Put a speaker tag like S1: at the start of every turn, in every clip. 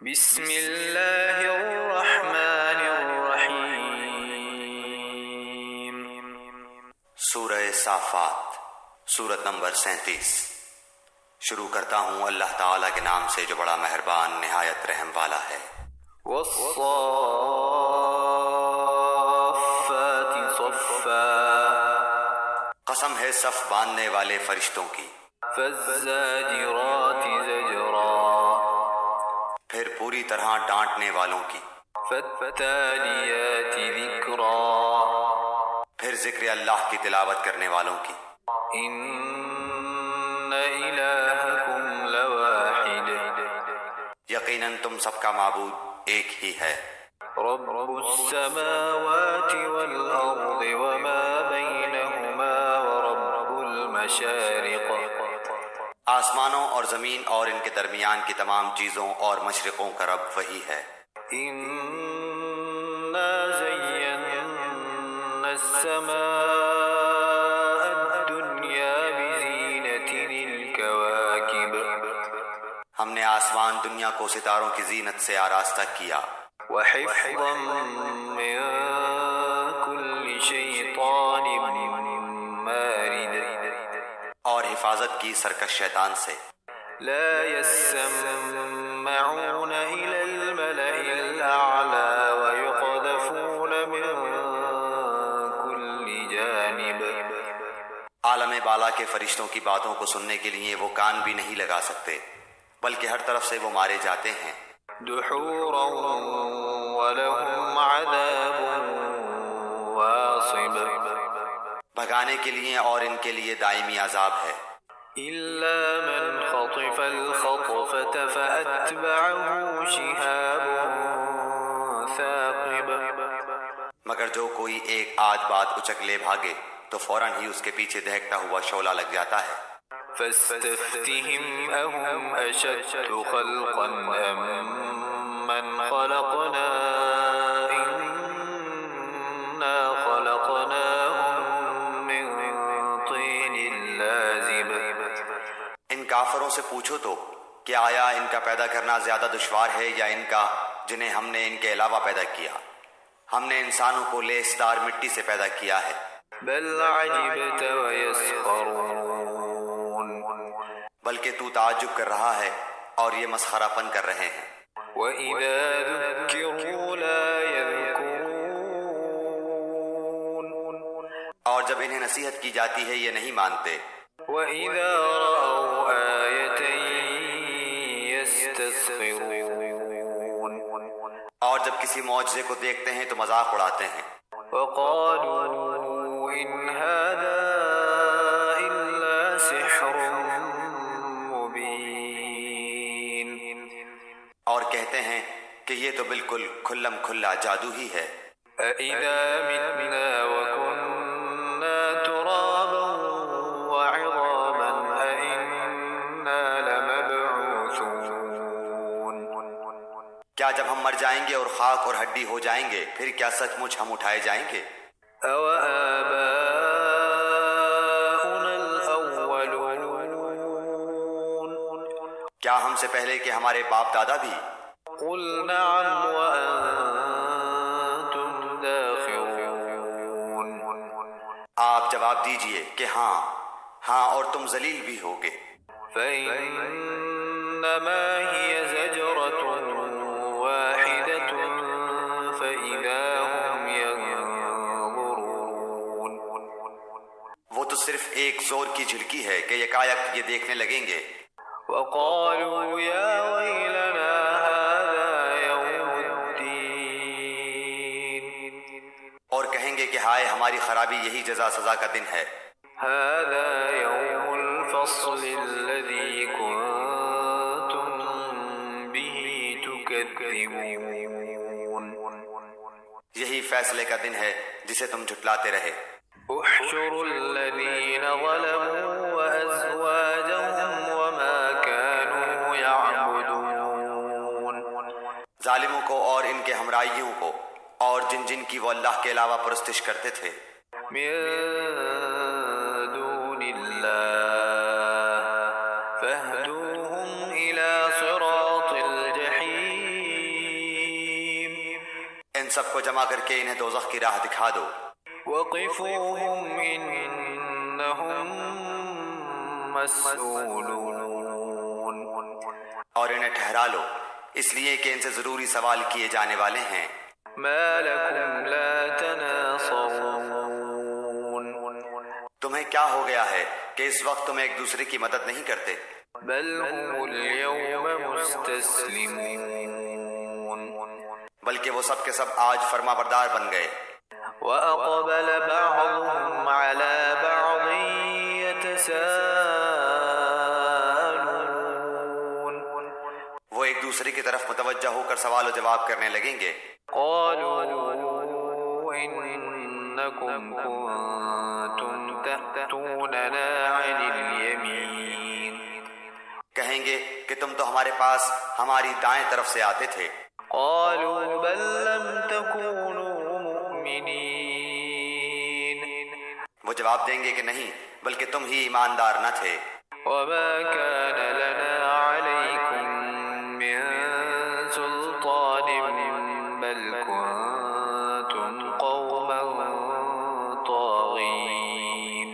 S1: بسم اللہ الرحمن الرحیم۔
S2: سورہ صافات، سورت نمبر 37۔ شروع کرتا ہوں اللہ تعالیٰ کے نام سے جو بڑا مہربان نہایت رحم والا ہے۔
S1: والصافات صفا،
S2: قسم ہے صف باندھنے والے فرشتوں کی۔
S1: فالزاجرات زجرا،
S2: پھر پوری طرح ڈانٹنے والوں کی۔
S1: فالتالیات ذکرا،
S2: پھر ذکر اللہ کی تلاوت کرنے والوں کی۔
S1: ان الہکم لواحد،
S2: یقیناً تم سب کا معبود ایک ہی ہے۔
S1: رب السماوات والارض وما بینہما ورب المشارق،
S2: آسمانوں اور زمین اور ان کے درمیان کی تمام چیزوں اور مشرقوں کا رب وہی ہے۔
S1: انا زینا السماء الدنیا بزینۃ الکواکب،
S2: ہم نے آسمان دنیا کو ستاروں کی زینت سے آراستہ کیا۔
S1: وحفظا من کل شیطان مارد،
S2: اور حفاظت کی سرکش شیطان سے۔
S1: لا يسمعون إلى الملأ الأعلى ويقذفون من كل جانب،
S2: عالم بالا کے فرشتوں کی باتوں کو سننے کے لیے وہ کان بھی نہیں لگا سکتے، بلکہ ہر طرف سے وہ مارے جاتے ہیں۔
S1: دحورا ولهم عذاب واصب،
S2: بھگانے کے لیے اور ان کے لیے دائمی عذاب ہے۔
S1: إلا من خطف الخطفة فأتبعه شهاب ثاقب،
S2: مگر جو کوئی ایک آدھ بات اچک لے بھاگے تو فوراً ہی اس کے پیچھے دہکتا ہوا شعلہ لگ جاتا ہے۔
S1: فاستفتهم أهم أشد خلقا أم من خلقنا إنا خلقناهم من طين لازب،
S2: ان کافروں سے پوچھو تو کہ آیا ان کا پیدا کرنا زیادہ دشوار ہے یا ان کا جنہیں ہم نے ان کے علاوہ پیدا کیا؟ ہم نے انسانوں کو لیسدار مٹی سے پیدا کیا ہے۔
S1: بل عجبت ويسخرون،
S2: بلکہ تو تعجب کر رہا ہے اور یہ مسخرہ پن کر رہے ہیں۔
S1: وإذا ذكروا لا يذكرون،
S2: اور جب انہیں نصیحت کی جاتی ہے یہ نہیں مانتے۔
S1: وإذا رأوا آية يستسخرون،
S2: اور جب کسی معجزے کو دیکھتے ہیں تو مذاق اڑاتے ہیں۔
S1: وقالوا إن هذا إلا سحر مبين،
S2: اور کہتے ہیں کہ یہ تو بالکل کھلم کھلا جادو ہی ہے۔
S1: أإذا متنا وكنا ترابا وعظاما أإنا لمبعوثون،
S2: کیا جب ہم مر جائیں گے اور خاک اور ہڈی ہو جائیں گے پھر کیا سچ مچ ہم اٹھائے جائیں گے؟
S1: أَوَآبَاؤُنَا الْأَوَّلُونَ،
S2: کیا ہم سے پہلے کے ہمارے باپ دادا بھی؟
S1: قُلْ نَعَمْ وَأَنْتُمْ دَاخِرُونَ،
S2: آپ جواب دیجئے کہ ہاں ہاں اور تم ذلیل بھی ہوگے۔
S1: فَإِنَّمَا هِيَ زَجْرَةٌ وَاحِدَةٌ فَإِذَا هُمْ يَنظُرُونَ،
S2: وہ تو صرف ایک زور کی جھڑکی ہے کہ یکایک یہ دیکھنے لگیں گے۔
S1: وَقَالُوا يَا وَيْلَنَا هَذَا يَوْمُ الدِّينِ،
S2: اور کہیں گے کہ ہائے ہماری خرابی یہی جزا سزا کا دن ہے۔
S1: هَذَا يَوْمُ الْفَصْلِ الَّذِي كُنتُم بِهِ تُكَذِّبُونَ،
S2: یہی فیصلے کا دن ہے جسے تم جھٹلاتے رہے۔
S1: احشروا الذين ظلموا وأزواجهم وما كانوا يعبدون،
S2: ظالموں کو اور ان کے ہمراہیوں کو اور جن جن کی وہ اللہ کے علاوہ پرستش کرتے تھے،
S1: من دون الله، فاهدوهم إلى صراط الجحيم،
S2: ان سب کو جمع کر کے انہیں دوزخ کی راہ دکھا دو.
S1: وقفوهم إنهم مسئولون.
S2: اور انہیں ٹھہرا لو اس لیے کہ ان سے ضروری سوال کیے جانے والے ہیں.
S1: ما لكم لا تناصرون.
S2: تمہیں کیا ہو گیا ہے کہ اس وقت تم ایک دوسرے کی مدد نہیں کرتے؟
S1: بل هم اليوم مستسلمون.
S2: بلکہ وہ سب کے سب آج فرما بردار بن گئے.
S1: وأقبل بعضهم على بعض يتساءلون.
S2: وہ ایک دوسرے کی طرف متوجہ ہو کر سوال و جواب کرنے لگیں گے.
S1: قالوا إنكم كنتم تأتوننا عن اليمين.
S2: کہیں گے کہ تم تو ہمارے پاس ہماری دائیں طرف سے آتے تھے.
S1: قالوا بل لم تكونوا مؤمنين.
S2: وہ جواب دیں گے کہ نہیں بلکہ تم ہی ایماندار نہ تھے.
S1: وما كان لنا عليكم من سلطان بل كنتم قوما طاغين.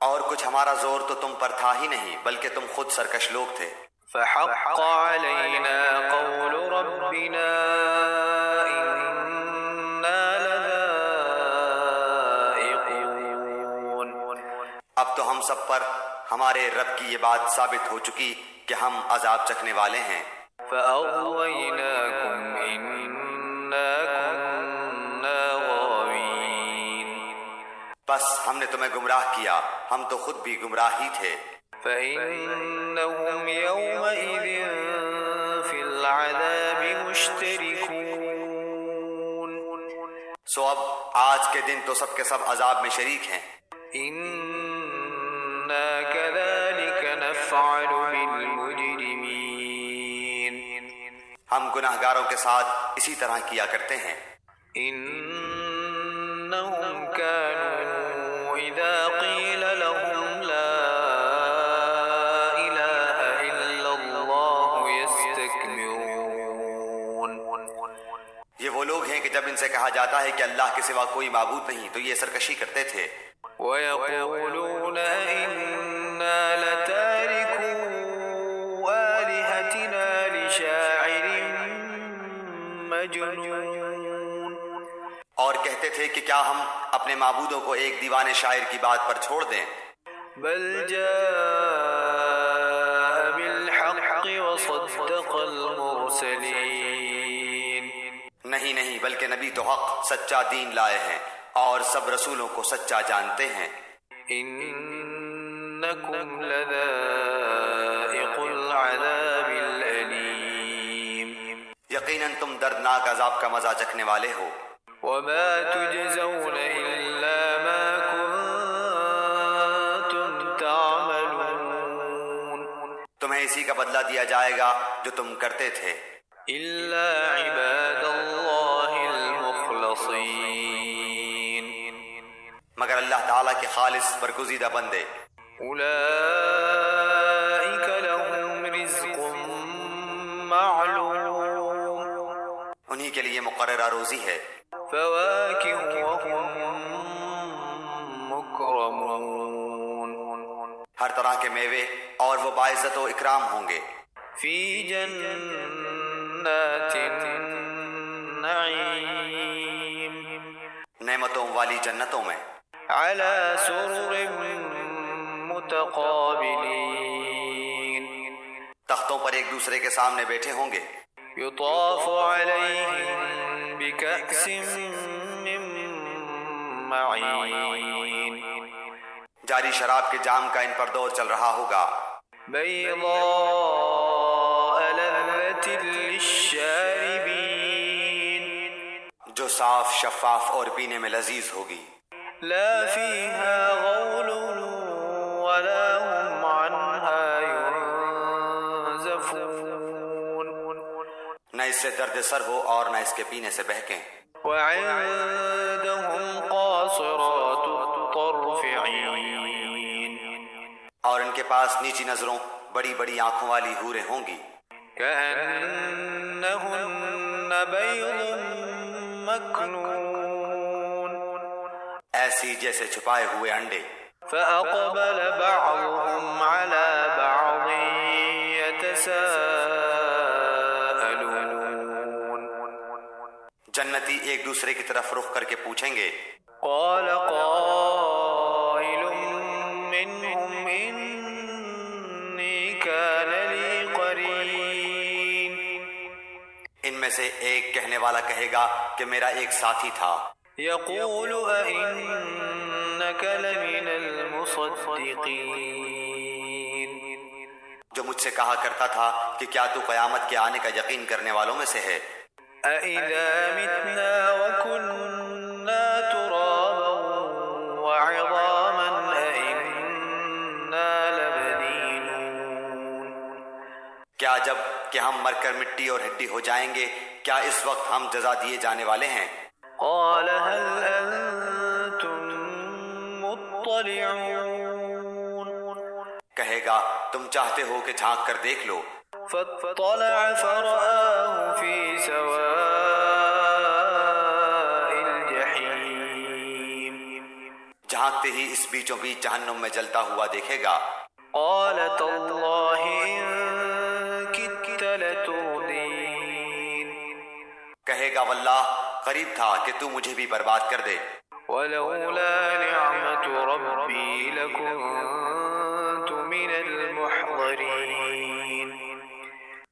S2: اور کچھ ہمارا زور تو تم پر تھا ہی نہیں بلکہ تم خود سرکش لوگ تھے.
S1: فحق علينا قول ربنا إنا لذائقون.
S2: اب تو ہم سب پر ہمارے رب کی یہ بات ثابت ہو چکی کہ ہم عذاب چکھنے والے ہیں.
S1: فأغويناكم إنا كنا غاوين.
S2: بس ہم نے تمہیں گمراہ کیا ہم تو خود بھی گمراہ ہی تھے.
S1: فإنهم يومئذ في العذاب مشتركون.
S2: سو اب آج کے دن تو سب کے سب عذاب میں شریک ہیں.
S1: إنا كذلك نفعل بالمجرمين.
S2: ہم گناہگاروں کے ساتھ اسی طرح کیا کرتے ہیں.
S1: إنهم كانوا إذا قيل لهم لا إله إلا الله يستكبرون.
S2: یہ وہ لوگ ہیں کہ جب ان سے کہا جاتا ہے کہ اللہ کے سوا کوئی معبود نہیں تو یہ سرکشی کرتے تھے.
S1: ويقولون إنا لتاركو آلهتنا لشاعر مجنون.
S2: اور کہتے تھے کہ کیا ہم اپنے معبودوں کو ایک دیوانے شاعر کی بات پر چھوڑ دیں.
S1: بل جاء بالحق وصدق المرسلين.
S2: نہیں بلکہ نبی تو حق سچا دین لائے ہیں اور سب رسولوں کو سچا جانتے ہیں.
S1: إنكم لذائق العذاب الأليم.
S2: یقیناً تم دردناک عذاب کا مزہ چکھنے والے ہو.
S1: وما تجزون إلا ما كنتم تعملون.
S2: تمہیں اسی کا بدلہ دیا جائے گا جو تم کرتے تھے.
S1: إلا عباد الله المخلصين.
S2: مگر اللہ تعالیٰ کے خالص برگزیدہ بندے.
S1: أولئك لهم رزق معلوم.
S2: انہی کے لیے مقررہ روزی ہے.
S1: فواكه وهم مكرمون.
S2: ہر طرح کے میوے اور وہ باعزت و اکرام ہوں گے.
S1: في جنات النعيم.
S2: نعمتوں والی جنتوں میں.
S1: على سرر متقابلين.
S2: تختوں پر ایک دوسرے کے سامنے بیٹھے ہوں گے.
S1: يطاف عليهم بكأس من معين.
S2: جاری شراب کے جام کا ان پر دور چل رہا ہوگا.
S1: بيضاء لذة للشاربين.
S2: جو صاف شفاف اور پینے میں لذیذ ہوگی.
S1: لا فيها غول ولا هم عنها ينزفون.
S2: نہ اس سے درد سر ہو اور نہ اس کے پینے سے بہکیں.
S1: وعندهم قاصرات الطرف عين.
S2: اور ان کے پاس نیچی نظروں بڑی بڑی آنکھوں والی حوریں ہوں گی.
S1: كأنهن بيض
S2: ایسی جیسے چھپائے ہوئے انڈے۔
S1: فأقبل بعضهم على بعض يتساءلون
S2: جنتی ایک دوسرے کی طرف رخ کر کے پوچھیں گے،
S1: قال قائل منهم إني كان لي قرين
S2: ان میں سے ایک کہنے والا کہے گا کہ میرا ایک ساتھی تھا،
S1: يقول أئنك لمن المصدقين
S2: جو مجھ سے کہا کرتا تھا کہ کیا تو قیامت کے آنے کا یقین کرنے والوں میں سے ہے؟
S1: أَإِذَا مِتْنَا وَكُنَّا تُرَابًا وَعِظَامًا أَإِنَّا لَمَدِينُونَ
S2: کیا جب کہ ہم مر کر مٹی اور ہڈی ہو جائیں گے، کیا اس وقت ہم جزا دیے جانے والے ہیں؟
S1: قال هل أنتم مطلعون
S2: کہے گا تم چاہتے ہو کہ جھانک کر دیکھ لو۔
S1: فاطلع فرآه في سواء الجحيم
S2: جھانکتے ہی اس بیچوں بیچ جہنم میں جلتا ہوا دیکھے گا۔
S1: قال تالله إن كدت لتردين
S2: کہے گا واللہ قریب تھا کہ تو مجھے بھی برباد کر دے،
S1: ولولا نعمة ربي لكنت من المحضرين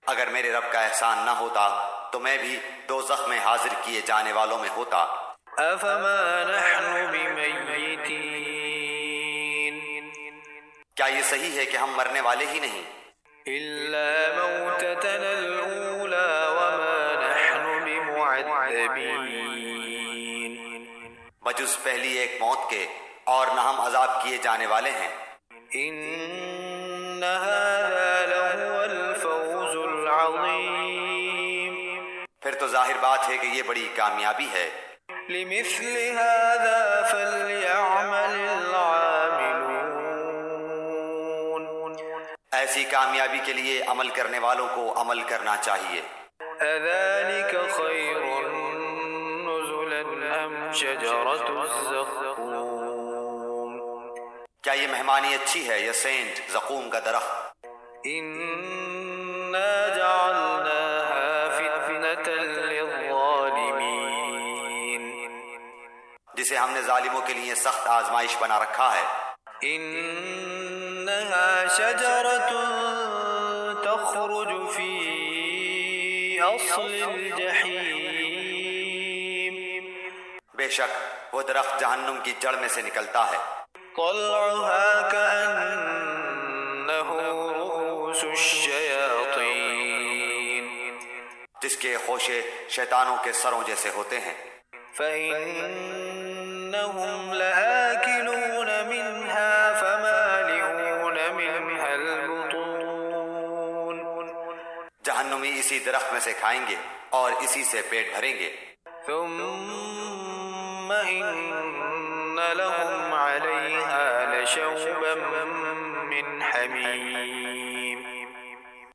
S2: اگر میرے رب کا احسان نہ ہوتا تو میں بھی دوزخ میں حاضر کیے جانے والوں میں ہوتا۔
S1: أفما نحن بميتين
S2: کیا یہ صحیح ہے کہ ہم مرنے والے ہی نہیں؟
S1: إلا موتتنا الأولى وما نحن بمعذبين
S2: بجز پہلی ایک موت کے، اور نہ ہم عذاب کیے جانے والے ہیں۔
S1: إن هذا لهو الفوز العظيم
S2: پھر تو ظاہر بات ہے کہ یہ بڑی کامیابی ہے۔
S1: لمثل هذا فليعمل العاملون
S2: ایسی کامیابی کے لیے عمل کرنے والوں کو عمل کرنا چاہیے۔
S1: أذلك خير نزلا أم شجرة الزقوم
S2: کیا یہ مہمانی اچھی ہے یا سینٹ زقوم کا درخت؟
S1: إنا جعلناها فتنة للظالمين
S2: جسے ہم نے ظالموں کے لیے سخت آزمائش بنا رکھا ہے۔
S1: إنها شجرة تخرج في أصل الجحيم
S2: بے شک وہ درخت جہنم کی جڑ میں سے نکلتا ہے،
S1: طلعها كأنه رؤوس الشياطين
S2: جس کے خوشے شیطانوں کے سروں جیسے ہوتے ہیں۔
S1: فإنهم لآكلون منها فمالئون منها البطون
S2: جہنمی اسی درخت میں سے کھائیں گے اور اسی سے پیٹ بھریں گے۔
S1: ثم إن لهم عليها لشوبا من حميم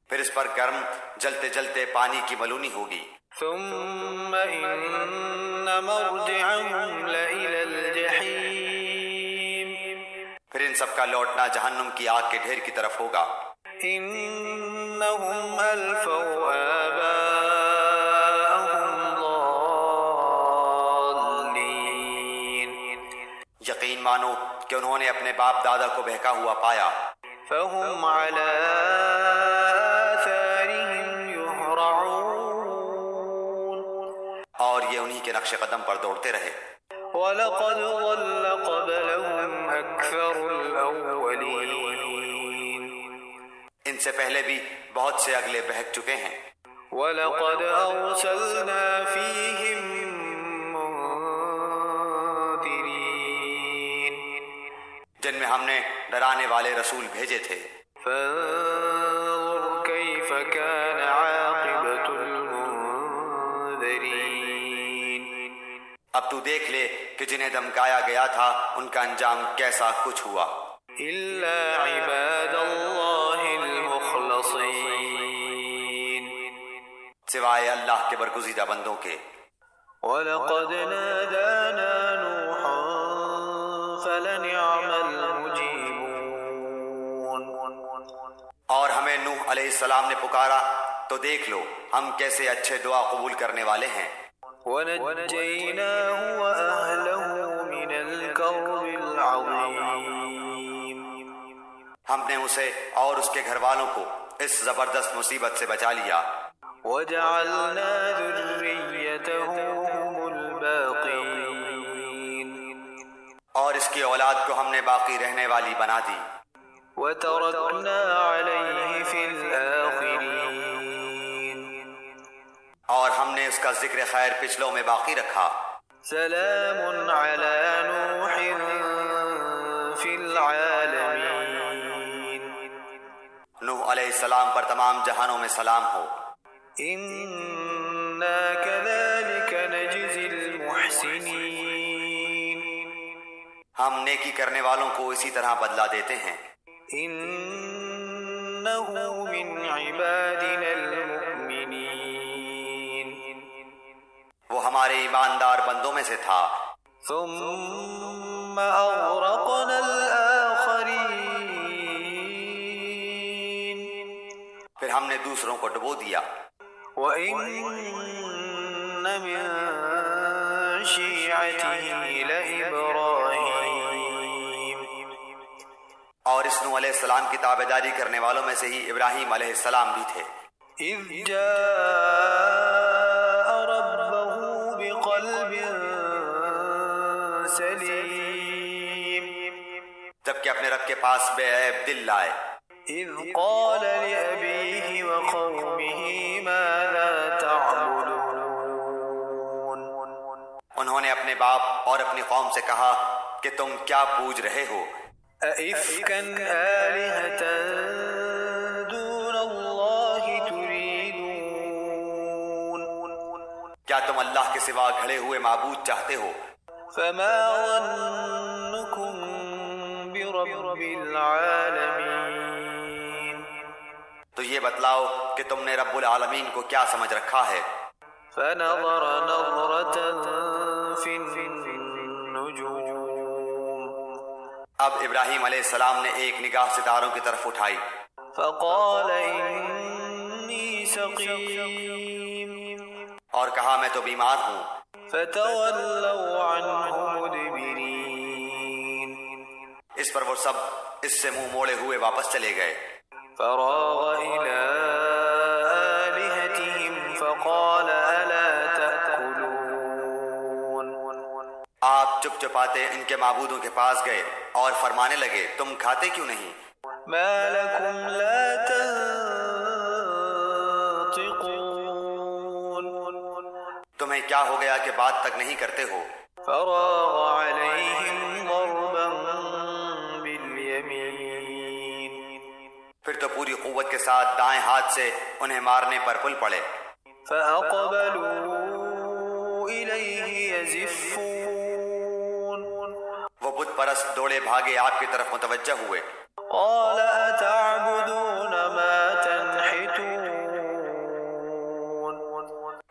S2: پھر اس پر گرم جلتے جلتے پانی کی ملونی ہوگی۔
S1: ثم إن مرجعهم لإلى الجحيم
S2: پھر ان سب کا لوٹنا جہنم کی آگ کے ڈھیر کی طرف ہوگا۔
S1: إنهم ألفوا آباءهم ضالين
S2: یقین مانو کہ انہوں نے اپنے باپ دادا کو بہکا ہوا پایا،
S1: فهم على آثارهم يهرعون
S2: اور یہ انہی کے نقش قدم پر دوڑتے رہے۔
S1: ولقد ضل قبلهم أكثر الأولين
S2: ان سے پہلے بھی بہت سے اگلے بہک چکے ہیں۔
S1: ولقد أرسلنا فيهم منذرين
S2: جن میں ہم نے ڈرانے والے رسول بھیجے تھے۔
S1: فانظر كيف كان عاقبة المنذرين
S2: اب تو دیکھ لے کہ جنہیں دھمکایا گیا تھا ان کا انجام کیسا کچھ ہوا۔
S1: إلا عباد الله المخلصين
S2: سوائے اللہ کے برگزیدہ بندوں کے۔
S1: ولقد نادانا نوح فلنعم المجيبون
S2: اور ہمیں نوح علیہ السلام نے پکارا تو دیکھ لو ہم کیسے اچھے دعا قبول کرنے والے ہیں۔
S1: ونجيناه وأهله من الكرب العظيم
S2: ہم نے اسے اور اس کے گھر والوں کو اس زبردست مصیبت سے بچا لیا۔
S1: وجعلنا ذريته هم الباقين
S2: اور اس کی اولاد کو ہم نے باقی رہنے والی بنا دی۔
S1: وتركنا عليه في الآخرين
S2: اور ہم نے اس کا ذکر خیر پچھلوں میں باقی رکھا۔
S1: سلام على نوح في العالمين
S2: نوح علیہ السلام پر تمام جہانوں میں سلام ہو۔
S1: إنا كذلك نجزي المحسنين
S2: ہم نیکی کرنے والوں کو اسی طرح بدلہ دیتے ہیں۔
S1: إنه من عبادنا المؤمنين
S2: وہ ہمارے ایماندار بندوں میں سے تھا۔
S1: ثم أغرقنا الآخرين
S2: پھر ہم نے دوسروں کو ڈبو دیا۔
S1: وَإِنَّ مِن شِيعَتِهِ لَإِبْرَاهِيمَ
S2: اور اس نوح علیہ السلام کی تابعداری کرنے والوں میں سے ہی ابراہیم علیہ السلام بھی تھے۔
S1: إِذْ جَاءَ رَبَّهُ بِقَلْبٍ سَلِيمٍ
S2: جبکہ اپنے رب کے پاس بے عیب دل لائے۔
S1: إِذْ قَالَ لِأَبِيهِ وَقَوْمِهِ مَاذَا تَعْبُدُونَ
S2: انہوں نے اپنے باپ اور اپنی قوم سے کہا کہ تم کیا پوج رہے ہو؟
S1: أَإِفْكًا آلِهَةً دُونَ اللَّهِ تُرِيدُونَ
S2: کیا تم اللہ کے سوا گھڑے ہوئے معبود چاہتے ہو؟
S1: فَمَا ظَنُّكُمْ بِرَبِّ الْعَالَمِينَ
S2: تو یہ بتلاؤ کہ تم نے رب العالمین کو کیا سمجھ رکھا ہے؟
S1: فَنَظَرَ نَظْرَةً فِي النُّجُومِ
S2: اب ابراہیم علیہ السلام نے ایک نگاہ ستاروں کی طرف اٹھائی۔
S1: فَقَالَ إِنِّي سَقِيمٌ
S2: اور کہا میں تو بیمار ہوں۔
S1: فَتَوَلَّوْا عَنْهُ مُدْبِرِينَ
S2: اس پر وہ سب اس سے منہ موڑے ہوئے واپس چلے گئے۔
S1: فراغ إلى آلهتهم فقال ألا تأكلون
S2: آپ چپ چپاتے ان کے معبودوں کے پاس گئے اور فرمانے لگے تم کھاتے کیوں نہیں؟
S1: ما لكم لا تنطقون
S2: تمہیں کیا ہو گیا کہ بات تک نہیں کرتے ہو؟
S1: فراغ عليهم ضربا باليمين
S2: پھر تو پوری قوت کے ساتھ دائیں ہاتھ سے انہیں مارنے پر پل پڑے۔
S1: فأقبلوا إليه يزفون
S2: وہ بت پرست دوڑے بھاگے آپ کی طرف متوجہ ہوئے۔
S1: قال أتعبدون ما تنحتون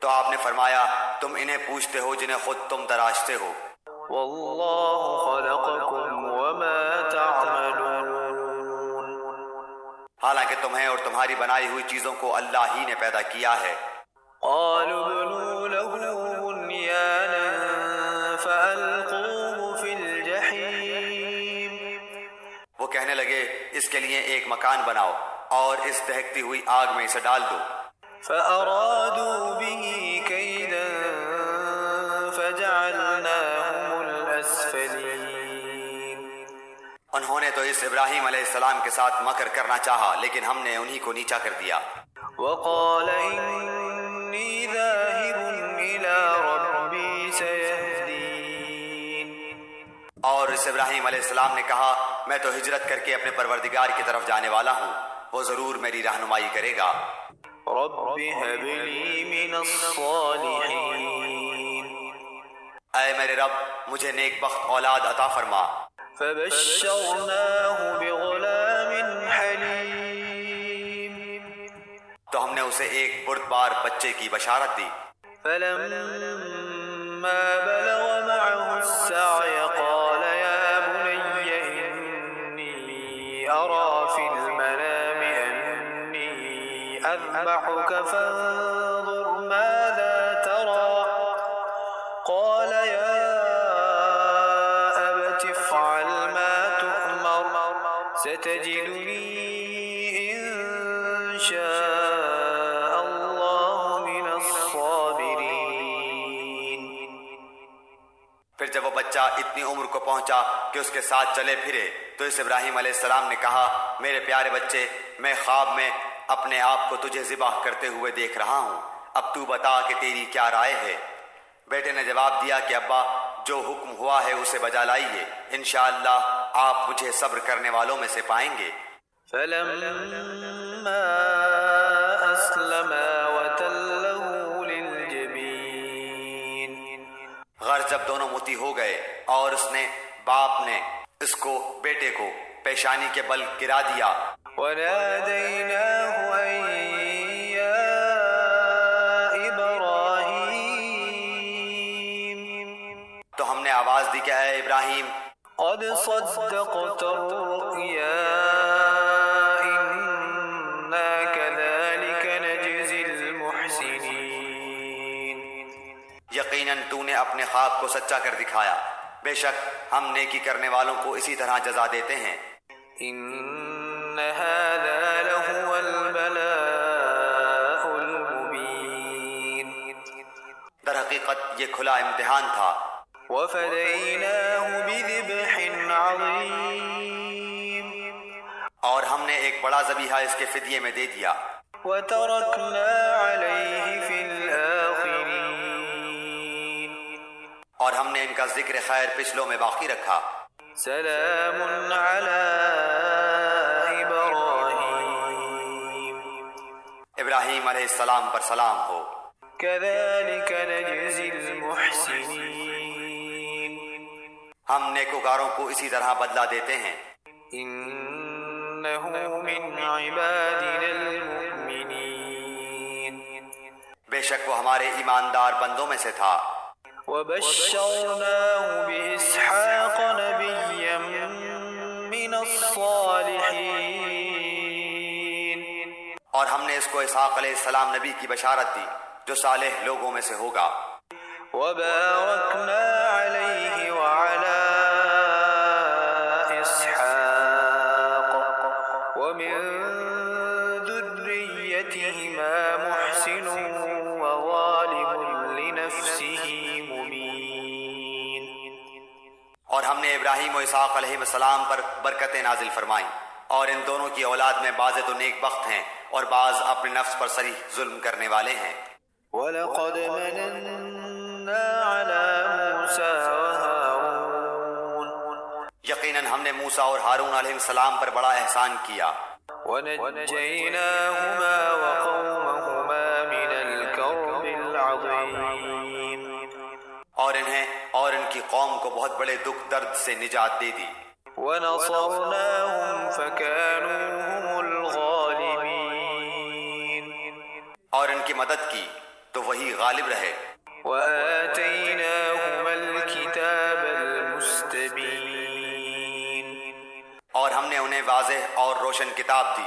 S2: تو آپ نے فرمایا تم انہیں پوچھتے ہو جنہیں خود تم تراشتے ہو۔
S1: والله خلقكم وما تعملون
S2: حالانکہ تمہیں اور تمہاری بنائی ہوئی چیزوں کو اللہ ہی نے پیدا کیا ہے۔
S1: قالوا ابنوا له بنيانا فألقوه في الجحيم
S2: وہ کہنے لگے اس کے لیے ایک مکان بناؤ اور اس دہکتی ہوئی آگ میں اسے ڈال دو۔
S1: فأرادوا به كيدا فجعلناهم الأسفلين
S2: انہوں نے تو اس ابراہیم علیہ السلام کے ساتھ مکر کرنا چاہا لیکن ہم نے انہی کو نیچا کر دیا۔
S1: وقال إني ذاهب إلى ربي سيهدين
S2: اور اس ابراہیم علیہ السلام نے کہا میں تو ہجرت کر کے اپنے پروردگار کی طرف جانے والا ہوں، وہ ضرور میری رہنمائی کرے گا۔
S1: رب هب لي من الصالحين
S2: اے میرے رب مجھے نیک بخت اولاد عطا فرما۔
S1: فبشرناه بغلام حليم
S2: تو ہم نے اسے ایک بردبار بچے کی بشارت دی۔
S1: فلما بلغ معه السعي قال يا بني فانظر ماذا ترى قال يا أبت افعل ما تؤمر ستجدني إن شاء الله من الصابرين.
S2: پھر جب وہ بچہ اتنی عمر کو پہنچا کہ اس کے ساتھ چلے پھرے تو اس ابراہیم علیہ السلام نے کہا میرے پیارے بچے میں خواب میں اپنے آپ کو تجھے ذبح کرتے ہوئے دیکھ رہا ہوں، اب تو بتا کہ تیری کیا رائے ہے؟ بیٹے نے جواب دیا کہ ابا جو حکم ہوا ہے اسے بجا لائیے، انشاءاللہ آپ مجھے صبر کرنے والوں میں سے پائیں گے.
S1: فلما أسلما وتله للجبين.
S2: غرض جب دونوں موتی ہو گئے اور اس نے باپ نے اس کو بیٹے کو پیشانی کے بل گرا دیا.
S1: وناديناه أن يا إبراهيم
S2: تو ہم نے آواز دی کہ اے ابراہیم
S1: قد صدقت الرؤيا إنا كذلك نجزي المحسنين.
S2: یقیناً تو نے اپنے خواب کو سچا کر دکھایا، بے شک ہم نیکی کرنے والوں کو اسی طرح جزا دیتے ہیں.
S1: إن هذا لهو البلاء المبين.
S2: در حقیقت یہ کھلا امتحان تھا.
S1: وفديناه بذبح عظيم.
S2: اور ہم نے ایک بڑا ذبیحہ اس کے فدیے میں دے دیا.
S1: وتركنا عليه في الآخرين.
S2: اور ہم نے ان کا ذکر خیر پچھلوں میں باقی رکھا.
S1: سلام على إبراهيم.
S2: ابراہیم علیہ السلام پر سلام ہو.
S1: كذلك نجزي المحسنين.
S2: ہم نیکوکاروں کو اسی طرح بدلہ دیتے ہیں.
S1: إنه من عبادنا المؤمنين.
S2: بے شک وہ ہمارے ایماندار بندوں میں سے تھا.
S1: وبشرناه بإسحاق نبيا من الصالحين.
S2: اور ہم نے اس کو اسحاق علیہ السلام نبی کی بشارت دی جو صالح لوگوں میں سے ہوگا.
S1: وباركنا عليه وعلى إسحاق ومن ذريتهما محسن وظالم لنفسه مبين.
S2: اور ہم نے ابراہیم و اسحاق علیہ السلام پر برکتیں نازل فرمائیں، اور ان دونوں کی اولاد میں بعض تو نیک بخت ہیں اور بعض اپنے نفس پر صریح ظلم کرنے والے ہیں.
S1: وَلَقَدْ مَنَنَّا عَلَى مُوسَى وَهَارُونَ.
S2: یقیناً ہم نے موسیٰ اور ہارون علیہ السلام پر بڑا احسان کیا.
S1: وَنَجَّيْنَاهُمَا وَقَوْمَهُمَا مِنَ الْكَرْبِ الْعَظِيمِ.
S2: اور انہیں اور ان کی قوم کو بہت بڑے دکھ درد سے نجات دے دی.
S1: وَنَصَرْنَاهُمْ فَكَانُوا هُمُ الْغَالِبِينَ.
S2: اور ان کی مدد کی تو وہی غالب رہے.
S1: وَآتَيْنَاهُمَا الْكِتَابَ الْمُسْتَبِينَ.
S2: اور ہم نے انہیں واضح اور روشن کتاب دی.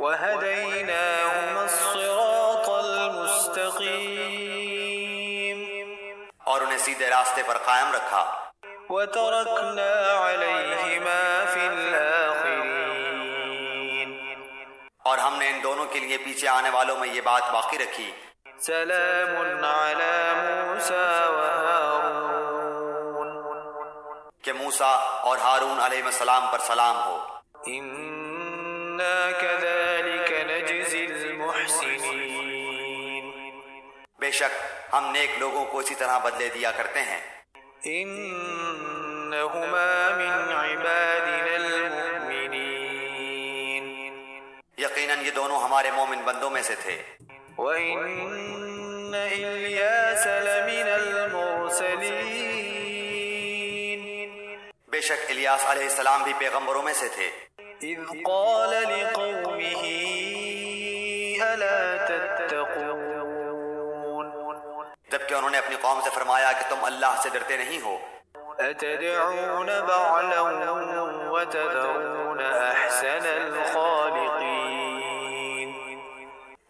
S1: وَهَدَيْنَاهُمَا الصِّرَاطَ الْمُسْتَقِيمَ.
S2: اور انہیں سیدھے راستے پر قائم رکھا.
S1: وَتَرَكْنَا عَلَيْهِمَا فِي الْآخِرِينَ.
S2: اور ہم نے ان دونوں کے لیے پیچھے آنے والوں میں یہ بات باقی رکھی.
S1: سلام علی موسیٰ وہارون.
S2: کہ موسیٰ اور ہارون علیہ السلام پر سلام ہو.
S1: انا كذلك نجزي المحسنين.
S2: بے شک ہم نیک لوگوں کو اسی طرح بدلے دیا کرتے ہیں.
S1: انہما من عبادنا المؤمنین.
S2: یقیناً یہ دونوں ہمارے مومن بندوں میں سے تھے.
S1: وَإِنَّ إِلْيَاسَ لَمِنَ الْمُرْسَلِينَ.
S2: بے شک الیاس علیہ السلام بھی پیغمبروں میں سے تھے.
S1: اذ قال لقومه ألا تتقون.
S2: جبکہ انہوں نے اپنی قوم سے فرمایا کہ تم اللہ سے ڈرتے نہیں ہو.
S1: أتدعون بعلا وتذرون أحسن الخالقين.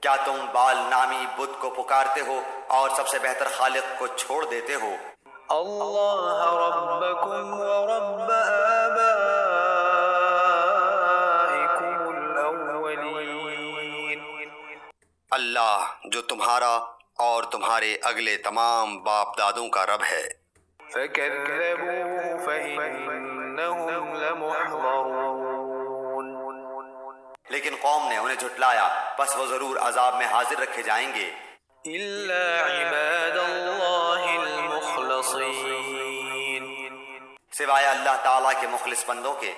S2: کیا تم بال نامی بت کو پکارتے ہو اور سب سے بہتر خالق کو چھوڑ دیتے ہو؟
S1: اللہ ربکم ورب آبائکم الاولین،
S2: اللہ جو تمہارا اور تمہارے اگلے تمام باپ دادوں کا رب ہے۔
S1: فکذبوہ فإنہم لمحضرون،
S2: لیکن قوم نے انہیں جھٹلایا، بس وہ ضرور عذاب میں حاضر رکھے جائیں گے،
S1: الا عباد اللہ المخلصین،
S2: سوائے اللہ تعالیٰ کے مخلص بندوں کے۔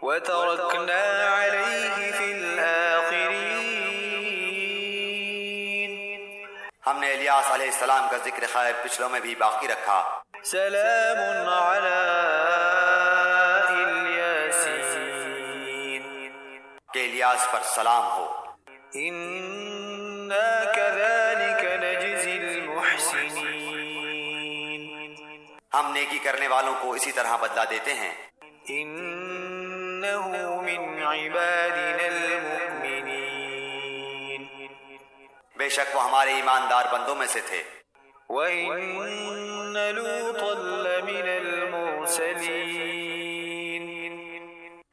S1: وترکنا علیہ فی الآخرین،
S2: ہم نے الیاس علیہ السلام کا ذکر خیر پچھلوں میں بھی باقی رکھا۔
S1: سلام علی الیاسین،
S2: کہ الیاس پر سلام ہو۔
S1: انا کذالک نجزی المحسنین،
S2: ہم نیکی کرنے والوں کو اسی طرح بدلہ دیتے ہیں۔
S1: انہ من عبادنا المؤمنین،
S2: بے شک وہ ہمارے ایماندار بندوں میں سے تھے۔
S1: وَإِنَّ لُوطًا لَمِنَ الْمُرْسَلِينَ،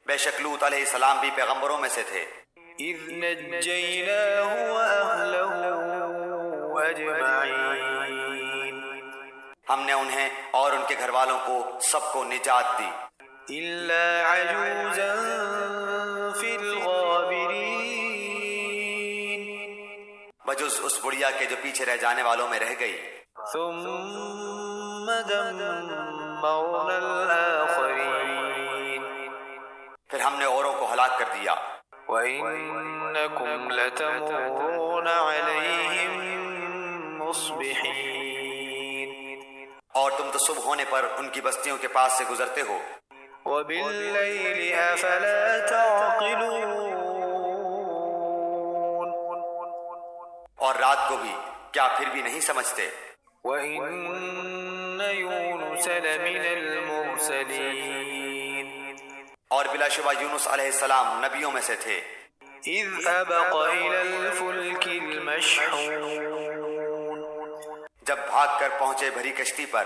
S2: بے شک لوط علیہ السلام بھی پیغمبروں میں سے تھے۔
S1: إِذْ نَجَّيْنَاهُ وَأَهْلَهُ أَجْمَعِينَ،
S2: ہم نے انہیں اور ان کے گھر والوں کو سب کو نجات دی،
S1: إِلَّا عَجُوزًا فِي الْغَابِرِينَ،
S2: بجز اس بڑھیا کے جو پیچھے رہ جانے والوں میں رہ گئی۔
S1: ثُمَّ دَمَّرْنَا الْآخَرِينَ،
S2: پھر ہم نے اوروں کو ہلاک کر دیا۔
S1: وَإِنَّكُمْ لَتَمُرُّونَ عَلَيْهِمْ مُصْبِحِينَ،
S2: اور تم تو صبح ہونے پر ان کی بستیوں کے پاس سے گزرتے ہو۔
S1: وَبِاللَّيْلِ أَفَلَا تَعْقِلُونَ،
S2: اور رات کو بھی کیا پھر بھی نہیں سمجھتے؟
S1: وَإِنَّ يُونُسَ لَمِنَ الْمُرْسَلِينَ،
S2: اور بلا شبہ یونس علیہ السلام نبیوں میں سے تھے۔
S1: إِذْ أَبَقَ إِلَى الْفُلْكِ الْمَشْحُونِ،
S2: جب بھاگ کر پہنچے بھری کشتی پر،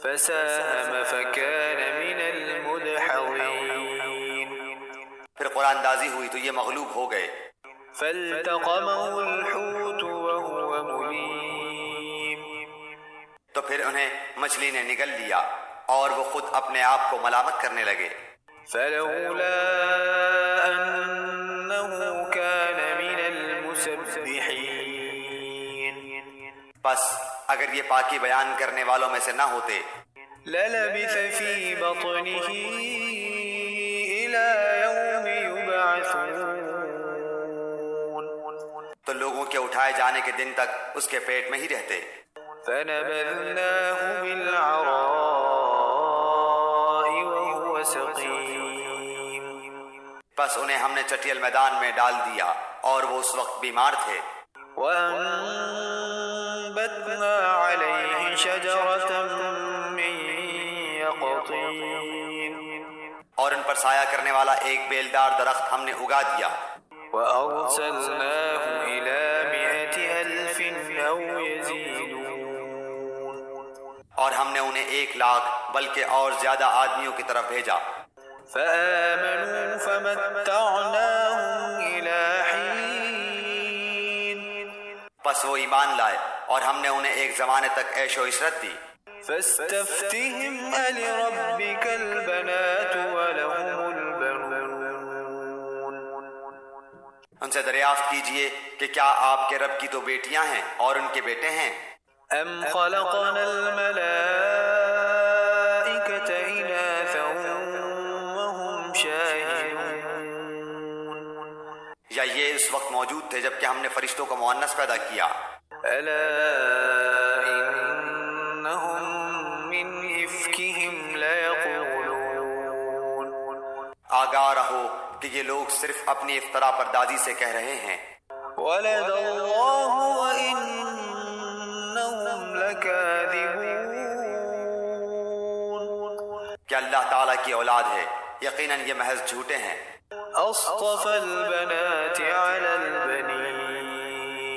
S1: فَسَاهَمَ فَكَانَ مِنَ الْمُدْحَضِينَ،
S2: پھر قرآن اندازی ہوئی تو یہ مغلوب ہو گئے۔
S1: فَالْتَقَمَهُ الْحُوتُ وَهُوَ مُلِيمٌ،
S2: تو پھر انہیں مچھلی نے نگل لیا اور وہ خود اپنے آپ کو ملامت کرنے لگے۔
S1: فلولا أنه كان من المسبحين،
S2: بس اگر یہ پاکی بیان کرنے والوں میں سے نہ ہوتے،
S1: للبث في بطنه إلى يوم يبعثون،
S2: تو لوگوں کے اٹھائے جانے کے دن تک اس کے پیٹ میں ہی رہتے۔
S1: فنبذناه بالعراء وهو سقيم،
S2: بس انہیں ہم نے چٹیل میدان میں ڈال دیا اور وہ اس وقت بیمار تھے۔
S1: وأنبتنا عليه شجرة من يقطين،
S2: اور ان پر سایہ کرنے والا ایک بیلدار درخت ہم نے اگا دیا۔
S1: وأرسلناه إلى 100,000 أو يزيدون،
S2: اور ہم نے انہیں 1,00,000 بلکہ اور زیادہ آدمیوں کی طرف بھیجا۔
S1: فآمنوا فمتعناهم إلى حين،
S2: بس وہ ایمان لائے اور ہم نے انہیں ایک زمانے تک عیش و عشرت دی۔
S1: فاستفتهم ألربك البنات ولهم البنون،
S2: ان سے دریافت کیجئے کہ کیا آپ کے رب کی تو بیٹیاں ہیں اور ان کے بیٹے ہیں؟
S1: أم خلقنا الملائكة إناثا وهم شاهدون،
S2: یا یہ اس وقت موجود تھے جبکہ ہم نے فرشتوں کو مؤنث پیدا کیا؟
S1: ألا إنهم من إفكهم ليقولون،
S2: آگاہ رہو کہ یہ لوگ صرف اپنی افترا پردازی سے کہہ رہے ہیں۔
S1: ولد الله وإنهم لكاذبون،
S2: کہ اللہ تعالیٰ کی اولاد ہے، یقیناً یہ محض جھوٹے ہیں۔
S1: أصطفى البنات على البنين،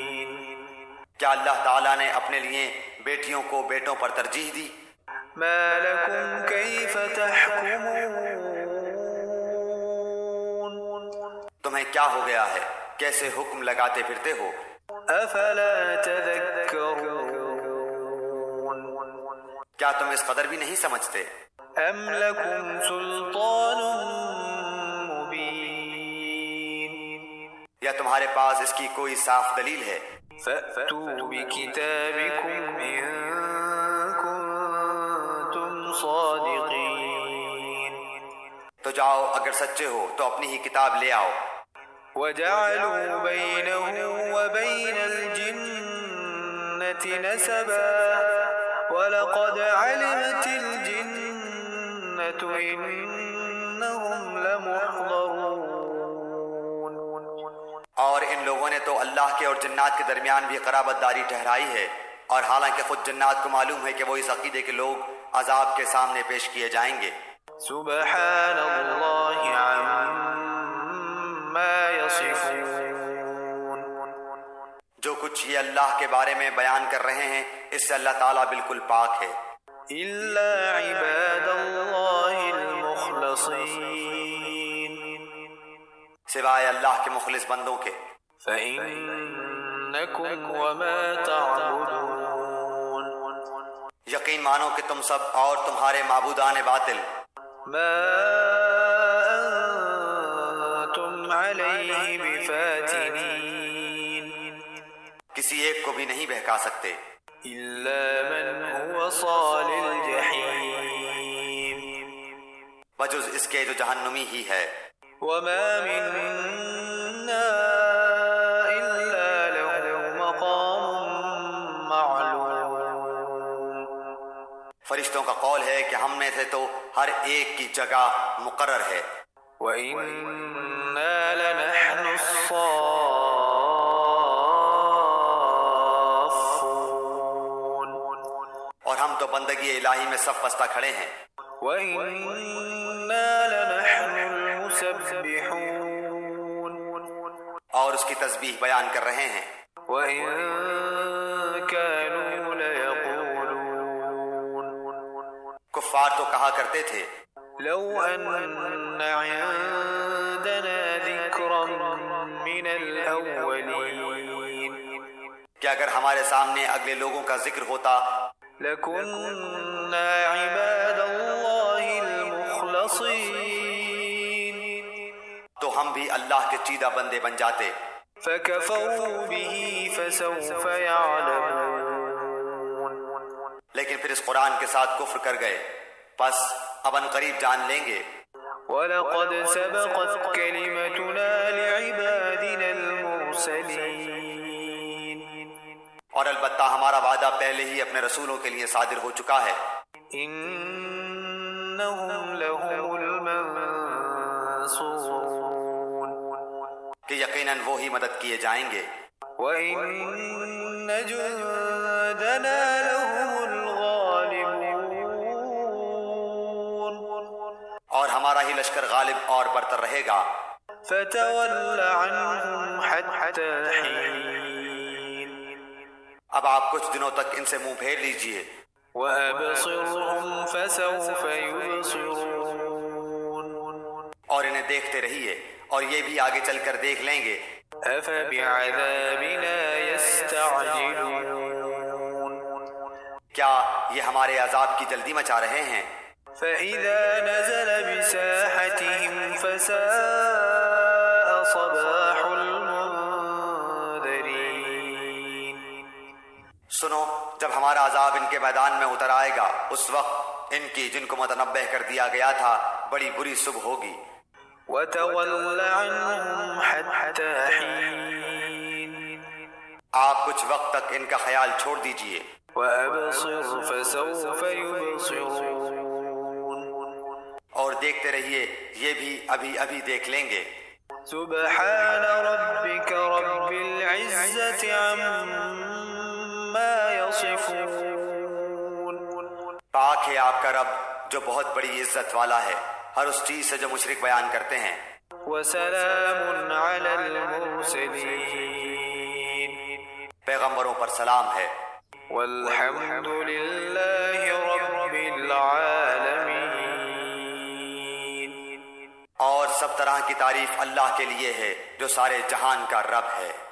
S2: کیا اللہ تعالیٰ نے اپنے لیے بیٹیوں کو بیٹوں پر ترجیح دی؟
S1: ما لكم كيف تحكمون
S2: تمہیں کیا ہو گیا ہے؟ کیسے حکم لگاتے پھرتے ہو؟
S1: افلا تذكرون
S2: کیا تم اس قدر بھی نہیں سمجھتے؟
S1: ام لكم سلطان مبين
S2: یا تمہارے پاس اس کی کوئی صاف دلیل ہے؟
S1: فأتوا بكتابكم إن كنتم صادقين
S2: تو جاؤ اگر سچے ہو تو اپنی ہی کتاب لے آؤ۔
S1: وجعلوا بينه وبين الجنة نسبا ولقد علمت الجنة إنهم لمحضرون
S2: اور ان لوگوں نے تو اللہ کے اور جنات کے درمیان بھی قرابت داری ٹھہرائی ہے، اور حالانکہ خود جنات کو معلوم ہے کہ وہ اس عقیدے کے لوگ عذاب کے سامنے پیش کیے جائیں گے۔
S1: سبحان اللہ عما يصفون
S2: جو کچھ یہ اللہ کے بارے میں بیان کر رہے ہیں اس سے اللہ تعالیٰ بالکل پاک ہے،
S1: إلا عباد الله المخلصين
S2: سوائے اللہ کے مخلص بندوں کے۔
S1: فإنكم وما تعبدون
S2: یقین مانو کہ تم سب اور تمہارے معبودان باطل
S1: ما أنتم عليه بفاتنين
S2: کسی ایک کو بھی نہیں بہکا سکتے
S1: إلا من هو صال الجحيم
S2: بجز اس کے جو جہنمی ہی ہے۔
S1: وما منا إلا له مقام معلوم
S2: فرشتوں کا قول ہے کہ ہم میں سے تو ہر ایک کی جگہ مقرر ہے،
S1: وَإِنَّا لَنَحْنُ الصَّافُّونَ
S2: اور ہم تو بندگی الہی میں صف بستہ کھڑے ہیں،
S1: وَإِنَّا لَنَحْنُ الْمُسَبِّحُونَ
S2: اور اس کی تسبیح بیان کر رہے ہیں۔
S1: وَإِن كَانُوا لَيَقُولُونَ
S2: کفار تو کہا کرتے تھے
S1: لو أن عندنا ذكرا من الأولين
S2: کہ اگر ہمارے سامنے اگلے لوگوں کا ذکر ہوتا
S1: لكنا عباد الله المخلصين
S2: تو ہم بھی اللہ کے چیدہ بندے بن جاتے،
S1: فكفروا به فسوف يعلمون
S2: لیکن پھر اس قرآن کے ساتھ کفر کر گئے، پس اب ان قریب جان لیں گے۔
S1: وَلَقَدْ سَبَقَتْ كَلِمَتُنَا لِعِبَادِنَا الْمُرْسَلِينَ
S2: اور البتہ ہمارا وعدہ پہلے ہی اپنے رسولوں کے لیے صادر ہو چکا ہے،
S1: إِنَّهُمْ لَهُمُ الْمَنصُورُونَ
S2: کہ یقیناً وہی مدد کیے جائیں گے۔
S1: وَإِنَّ جُندَنَا لَهُمُ الْغَالِبُونَ
S2: اور ہمارا ہی لشکر غالب اور برتر رہے گا۔
S1: فَتَوَلَّ عَنْهُمْ حَتَّى حِينٍ
S2: اب آپ کچھ دنوں تک ان سے منہ پھیر لیجئے،
S1: وَأَبْصِرْهُمْ فَسَوْفَ يُبْصِرُونَ
S2: اور انہیں دیکھتے رہیے اور یہ بھی آگے چل کر دیکھ لیں گے۔
S1: أَفَبِعَذَابِنَا يَسْتَعْجِلُونَ
S2: کیا یہ ہمارے عذاب کی جلدی مچا رہے ہیں؟
S1: فَإِذَا نَزَلَ بِسَاحَتِهِمْ فَسَاءَ صَبَاحُ الْمُنذَرِينَ
S2: سنو، جب ہمارا عذاب ان کے میدان میں اتر آئے گا اس وقت ان کی جن کو متنبہ کر دیا گیا تھا بڑی بری صبح ہوگی۔
S1: وَتَوَلَّ عَنْهُمْ حَتَّى حِينٍ
S2: آپ کچھ وقت تک ان کا خیال چھوڑ دیجئے،
S1: وَأَبْصِرْ فَسَوْفَ يُبْصِرُونَ
S2: اور دیکھتے رہیے یہ بھی ابھی ابھی دیکھ لیں گے۔
S1: سبحان ربك رب العزة عما يصفون
S2: پاک ہے آپ کا رب جو بہت بڑی عزت والا ہے ہر اس چیز سے جو مشرک بیان کرتے ہیں۔
S1: وسلام على المرسلين
S2: پیغمبروں پر سلام ہے،
S1: والحمد لله رب العالمين.
S2: اور سب طرح کی تعریف اللہ کے لیے ہے جو سارے جہان کا رب ہے۔